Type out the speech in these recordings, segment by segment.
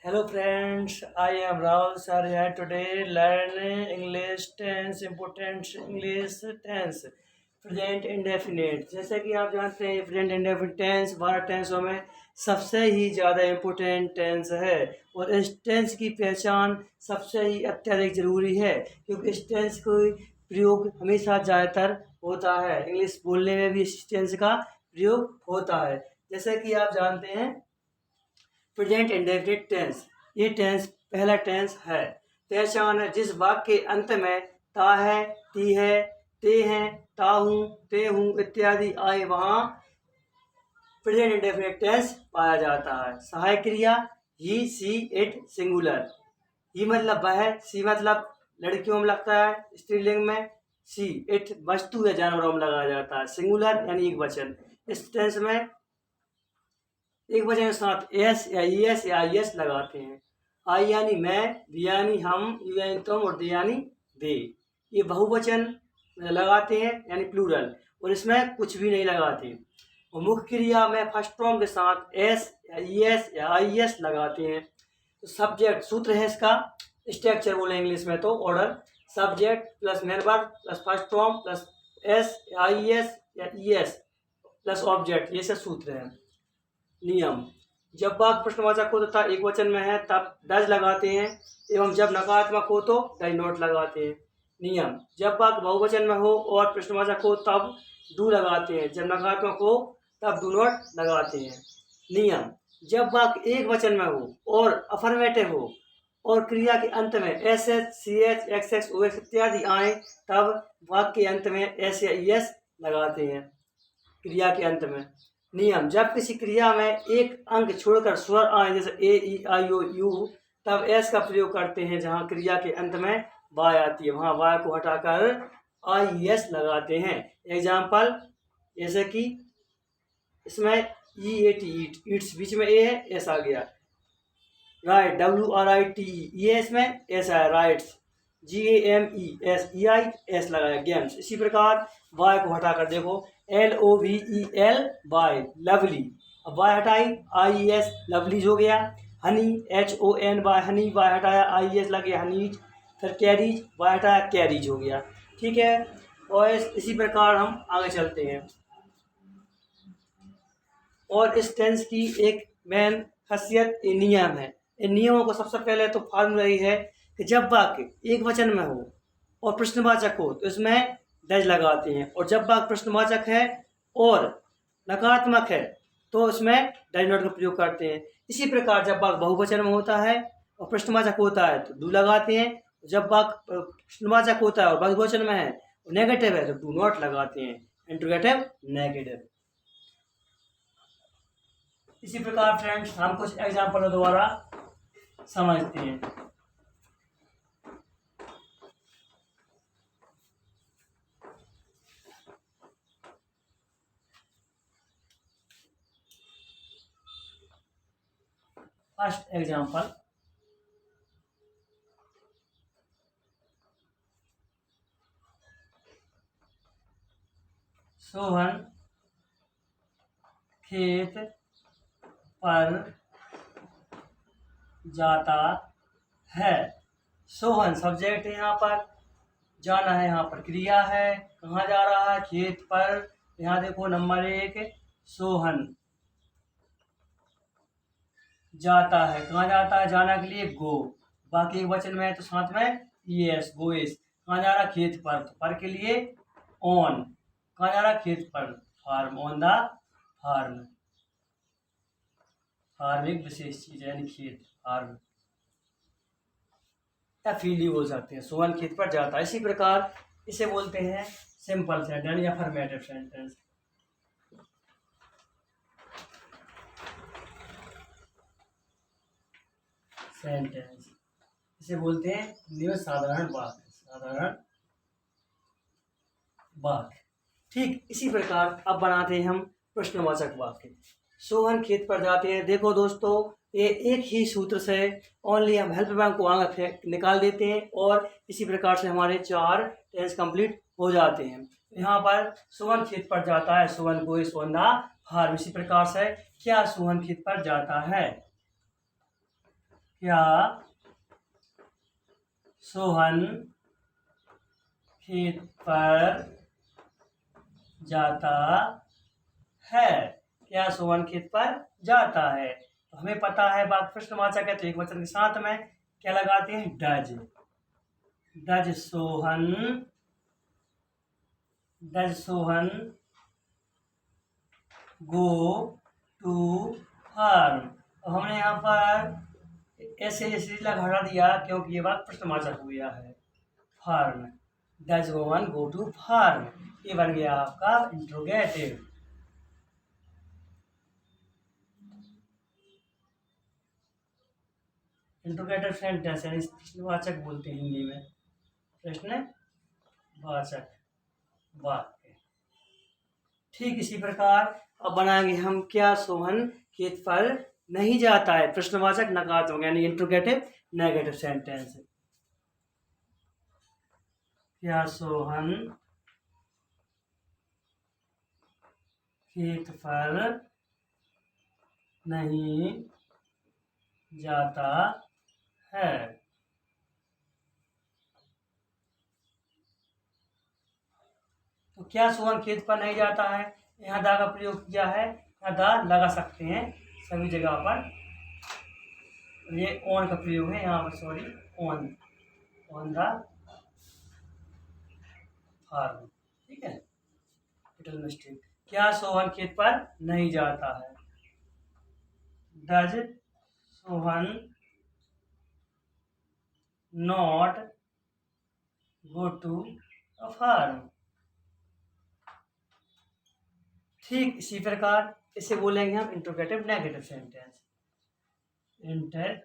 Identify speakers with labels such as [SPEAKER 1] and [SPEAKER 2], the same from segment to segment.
[SPEAKER 1] Hello friends, I am Rahul sir here today learn English tense, important English tense, present indefinite। जैसे कि आप जानते हैं present indefinite tense 12 टेंसों में सबसे ही ज़्यादा इम्पोर्टेंट टेंस है और इस टेंस की पहचान सबसे ही अत्यधिक ज़रूरी है क्योंकि इस टेंस का प्रयोग हमेशा ज़्यादातर होता है। इंग्लिश बोलने में भी इस टेंस का प्रयोग होता है। जैसे कि आप जानते हैं प्रेजेंट इंडेफिनिट टेंस, ये टेंस पहला टेंस है। पहचान है जिस वाक्य के अंत में ता है, ती है, ते हैं, ता हूँ, ते हूँ इत्यादि आए वहाँ प्रेजेंट इंडेफिनिट टेंस पाया जाता है। सहायक क्रिया ही, सी, इट सिंगुलर। ही मतलब वह, सी मतलब लड़कियों में लगता है स्त्रीलिंग में, सी इट वस्तु या जानवरों में लगाया जाता है। सिंगुलर यानी एक वचन। इस टेंस में एक वचन के साथ एस या ई एस या आई एस लगाते हैं। आई यानी मैं, वी यानी हम, यू यानी तुम और दे यानी दे। ये बहुवचन लगाते हैं यानी प्लूरल, और इसमें कुछ भी नहीं लगाते। और मुख्य क्रिया में फर्स्ट फॉर्म के साथ एस या ई एस या आई एस लगाते हैं। तो सब्जेक्ट सूत्र है इसका, स्ट्रक्चर बोले इंग्लिश में तो order, subject plus main verb plus first form plus S I S या ई एस प्लस ऑब्जेक्ट, ये सब सूत्र है। नियम: जब वाक्य प्रश्नवाचक हो तथा एक वचन में है तब डज लगाते हैं एवं जब नकारात्मक हो तो डज नॉट लगाते हैं। नियम: जब वाक्य बहुवचन में हो और प्रश्नवाचक हो तब डू लगाते हैं, जब नकारात्मक हो तब डू नॉट लगाते हैं। नियम: जब वाक्य एक वचन में हो और अफर्मेटिव हो और क्रिया के अंत में S H, C H, X X, O X इत्यादि आए तब वाक्य के अंत में एस या ई एस लगाते हैं क्रिया के अंत में। नियम: जब किसी क्रिया में एक अंक छोड़कर स्वर आए जैसे ए, ई, आई, ओ, यू, तब एस का प्रयोग करते हैं। जहां क्रिया के अंत में वाय आती है वहां वाय को हटाकर आई एस लगाते हैं। एग्जाम्पल जैसे कि इसमें ई ए टी ईट, ईट्स बीच में ए है, एस आ गया। Right, W R I T E, ये इसमें एस आया, writes. G A M E S, E I S लगाया, गेम्स। इसी प्रकार वाई को हटाकर देखो, L O V E L Y, lovely. अब वाई हटाई, आई एस लवलीज हो गया। Honey, H O N Y honey, Y हटाया आई एस लगे हनीज। फिर कैरीज, वाई हटाया कैरीज हो गया। ठीक है, और इसी प्रकार हम आगे चलते हैं। और इस टेंस की एक मेन खासियत नियम है। इन नियमों को सबसे पहले तो फार्मूला यही है कि जब वाक्य एक वचन में हो और प्रश्नवाचक हो तो इसमें डज लगाते हैं, और जब वाक्य प्रश्नवाचक है और नकारात्मक है तो इसमें डज नॉट का प्रयोग करते हैं। इसी प्रकार जब वाक्य बहुवचन में होता है और प्रश्नवाचक होता है तो डू लगाते हैं, जब वाक्य प्रश्नवाचक होता है और बहुवचन में है नेगेटिव है तो डू नॉट लगाते हैं, इंट्रोगेटिव नेगेटिव। इसी प्रकार फ्रेंड्स हम कुछ एग्जाम्पल द्वारा समझते हैं। फर्स्ट एग्जाम्पल, सोहन खेत पर जाता है। सोहन सब्जेक्ट है, यहाँ पर जाना है, यहाँ पर क्रिया है। कहाँ जा रहा है? खेत पर। यहाँ देखो नंबर 1, सोहन जाता है। कहाँ जाता है? जाना के लिए गो, बाकी एक वचन में है तो साथ में यस, गोइस। कहाँ जा रहा है? खेत पर, तो पर के लिए ऑन। कहाँ जा रहा है? खेत पर, farm, on the farm. Farm एक विशेष चीज है यानी खेत, फार्म या फील्ड बोल सकते हैं। सोहन खेत पर जाता है। इसी प्रकार इसे बोलते हैं सिंपल सेंटेंस या अफर्मेटिव सेंटेंस। सेंटेंस इसे बोलते हैं नियम साधारण वाक्य, साधारण वाक्य। ठीक इसी प्रकार अब बनाते हैं हम प्रश्नवाचक वाक्य। सोहन खेत पर जाते हैं। देखो दोस्तों, ये एक ही सूत्र से ओनली हम हेल्प वर्ब को आगे निकाल देते हैं और इसी प्रकार से हमारे 4 टेंस कंप्लीट हो जाते हैं। यहाँ पर सोहन खेत पर जाता है, सोहन गोइस ऑन द फार्म। इसी प्रकार से क्या सोहन खेत पर जाता है? क्या सोहन खेत पर जाता है? क्या सोहन खेत पर जाता है? तो हमें पता है बात प्रश्नवाचक है, तो एक वचन के साथ में क्या लगाते हैं? Does. Does Sohan, does Sohan go to farm. तो हमने यहाँ पर ऐसे इसलिए हटा दिया क्योंकि ये बात प्रश्नवाचक हो गया है। Farm, does Sohan go to farm, ये बन गया आपका इंट्रोगेटिव। इंट्रोगेटिव सेंटेंस यानी प्रश्नवाचक बोलते हैं हिंदी में, प्रश्नवाचक वाक्य। ठीक इसी प्रकार अब बनाएंगे हम, क्या सोहन खेत पर नहीं जाता है? प्रश्नवाचक नकारात्मक यानी इंट्रोगेटिव नेगेटिव सेंटेंस। क्या सोहन खेत पर नहीं जाता है? तो क्या सोहन खेत पर नहीं जाता है, यहाँ दा का प्रयोग किया है, यहाँ दा लगा सकते हैं सभी जगह पर। ये ऑन का प्रयोग है यहाँ पर, sorry, on, on the farm, ठीक है, लिटिल मिस्टेक। क्या सोहन खेत पर नहीं जाता है? Does Sohan not go to a farm. ठीक इसी प्रकार इसे बोलेंगे हम interrogative negative sentence. Interrogative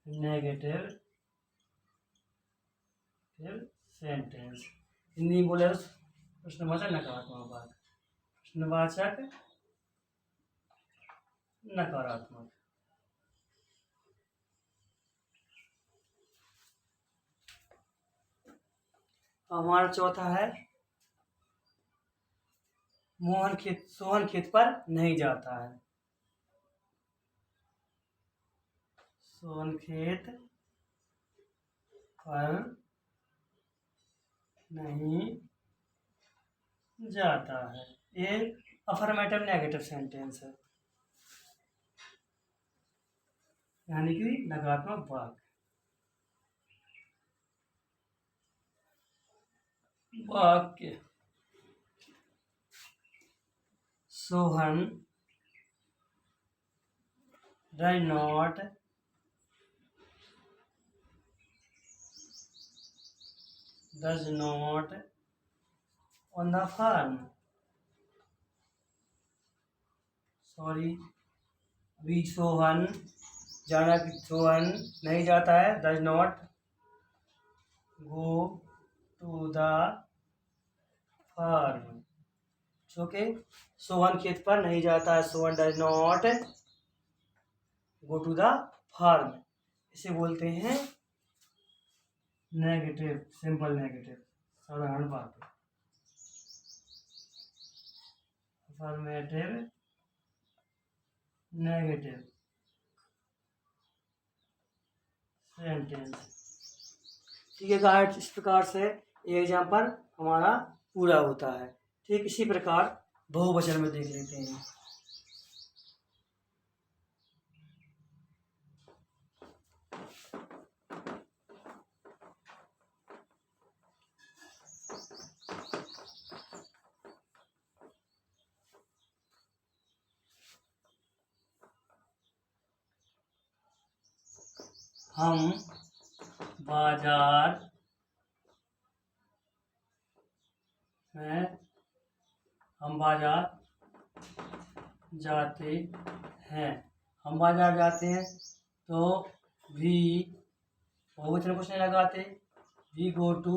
[SPEAKER 1] negative sentence. Hindi में बोले प्रश्नवाचक नकारात्मक बात, प्रश्नवाचक नकारात्मक। हमारा चौथा है, सोहन खेत पर नहीं जाता है। सोहन खेत पर नहीं जाता है, ये अफर्मेटिव नेगेटिव सेंटेंस है, यानी कि नकारात्मक वाक्य। वाक्य Sohan does not on the farm. Sorry, we Sohan, जाना कि सोहन नहीं जाता है, does not go to the farm. Okay, Sohan खेत पर नहीं जाता है, Sohan does not go to the farm, इसे बोलते हैं नेगेटिव, सिंपल नेगेटिव, साधारण बात। Affirmative negative sentence. ठीक है गाइस, इस प्रकार से ये एग्जाम्पल हमारा पूरा होता है। ठीक इसी प्रकार बहुवचन में देख लेते हैं। हम बाजार में, हम बाजार जाते हैं। हम बाजार जाते हैं तो वी बहुवचन कुछ नहीं लगाते, we go to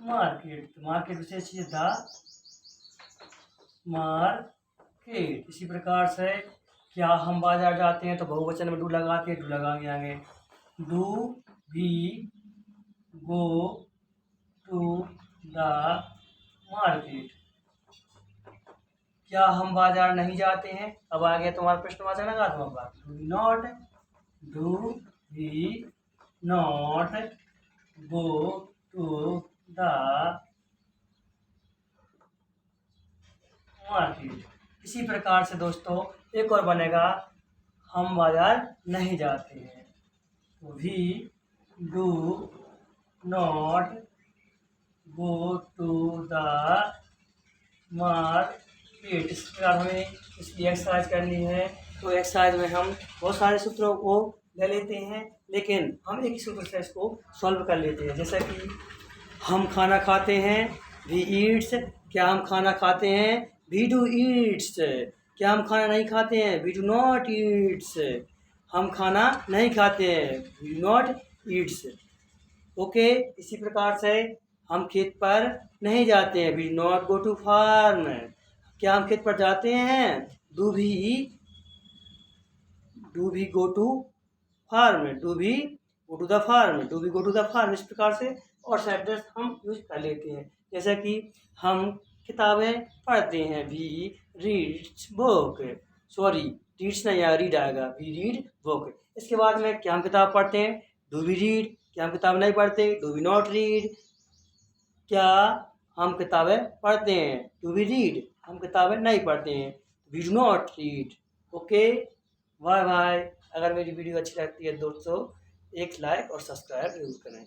[SPEAKER 1] market, market विशेष चीज द मार्केट। इसी प्रकार से क्या हम बाजार जाते हैं तो बहुवचन में डू लगाते हैं, डू लगाएंगे आगे, do we go to the market. क्या हम बाजार नहीं जाते हैं? अब आ गया तुम्हारा प्रश्नवाचक नकारात्मक वाक्य। Do we not go to the market. इसी प्रकार से दोस्तों एक और बनेगा, हम बाजार नहीं जाते हैं, तो we do not go to the market. इस प्रकार हमें इसकी एक्सरसाइज करनी है। तो एक्सरसाइज में हम बहुत सारे सूत्रों को ले लेते हैं, लेकिन हम एक ही सूत्र से इसको सॉल्व कर लेते हैं। जैसे कि हम खाना खाते हैं, वी ईट्स। क्या हम खाना खाते हैं? We do eats. क्या हम खाना नहीं खाते हैं? We do not eats. हम खाना नहीं खाते हैं, we do not eats. Okay, इसी प्रकार से हम खेत पर नहीं जाते हैं, we not go to farm. क्या हम खेत पर जाते हैं? Do we go to farm, do we go to the farm, do we go to the farm. इस प्रकार से और सेंटेंस हम यूज कर लेते हैं। जैसे कि हम किताबें पढ़ते हैं, we reads book. Sorry, reads नहीं आएगा, रीड आएगा, वी रीड बुक। इसके बाद में क्या हम किताब पढ़ते हैं? Do we read. क्या हम किताब नहीं पढ़ते? Do we not read. क्या हम किताबें पढ़ते हैं? Do we read. हम किताबें नहीं पढ़ते हैं, we do not read. Okay, bye bye. अगर मेरी वीडियो अच्छी लगती है दोस्तों, एक लाइक और सब्सक्राइब जरूर करें।